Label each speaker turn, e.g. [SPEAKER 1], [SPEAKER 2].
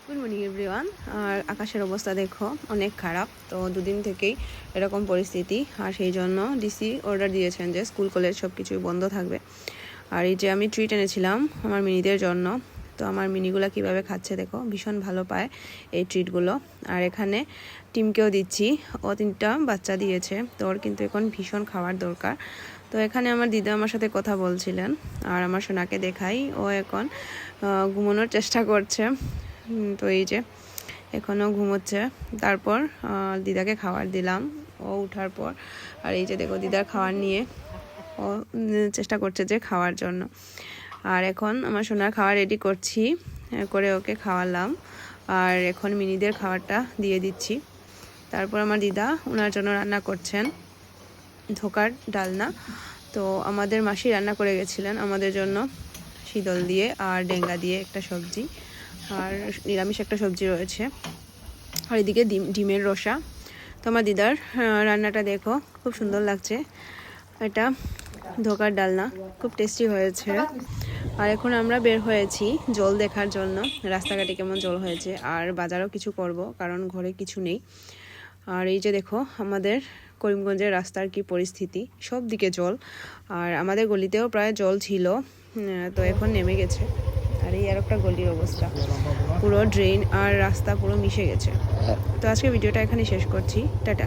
[SPEAKER 1] Good morning everyone. আর আকাশের অবস্থা দেখো অনেক খারাপ, তো দুদিন থেকেই এরকম পরিস্থিতি। আর সেই জন্য ডিসি অর্ডার দিয়েছেন যে স্কুল কলেজ সব কিছুই বন্ধ থাকবে। আর এই যে আমি ট্রিট এনেছিলাম আমার মিনিদের জন্য, তো আমার মিনিগুলো কিভাবে খাচ্ছে দেখো, ভীষণ ভালো পায় এই ট্রিটগুলো। আর এখানে টিমকেও দিচ্ছি, ও 3টা বাচ্চা দিয়েছে, তো ওর কিন্তু এখন ভীষণ খাওয়ার দরকার। তো এখানে আমার দিদা আমার সাথে কথা বলছিলেন, আর আমার সোনাকে দেখাই, ও এখন ঘুমানোর চেষ্টা করছে। তো এই যে এখনও ঘুমোচ্ছে। তারপর দিদাকে খাবার দিলাম ও উঠার পর। আর এই যে দেখো দিদার খাবার নিয়ে ও চেষ্টা করছে যে খাওয়ার জন্য। আর এখন আমার সোনার খাবার রেডি করছি, করে ওকে খাওয়ালাম। আর এখন মিনিদের খাবারটা দিয়ে দিচ্ছি। তারপর আমার দিদা ওনার জন্য রান্না করছেন ধোকার ডালনা। তো আমাদের মাসি রান্না করে গেছিলেন আমাদের জন্য শীতল দিয়ে আর ডেঙ্গা দিয়ে একটা সবজি, আর নিরামিষ একটা সবজি রয়েছে, আর এদিকে ডিমের রসা। তো আমার দিদার রান্নাটা দেখো খুব সুন্দর লাগছে, এটা ধোকার ডালনা, খুব টেস্টি হয়েছে। আর এখন আমরা বের হয়েছি জল দেখার জন্য, রাস্তাঘাটে কেমন জল হয়েছে, আর বাজারও কিছু করব কারণ ঘরে কিছু নেই। আর এই যে দেখো আমাদের করিমগঞ্জের রাস্তার কি পরিস্থিতি, সব দিকে জল। আর আমাদের গলিতেও প্রায় জল ছিল, তো এখন নেমে গেছে। আর এই আর একটা গলির অবস্থা, পুরো ড্রেন আর রাস্তা পুরো মিশে গেছে। তো আজকে ভিডিওটা এখানে শেষ করছি, টাটা।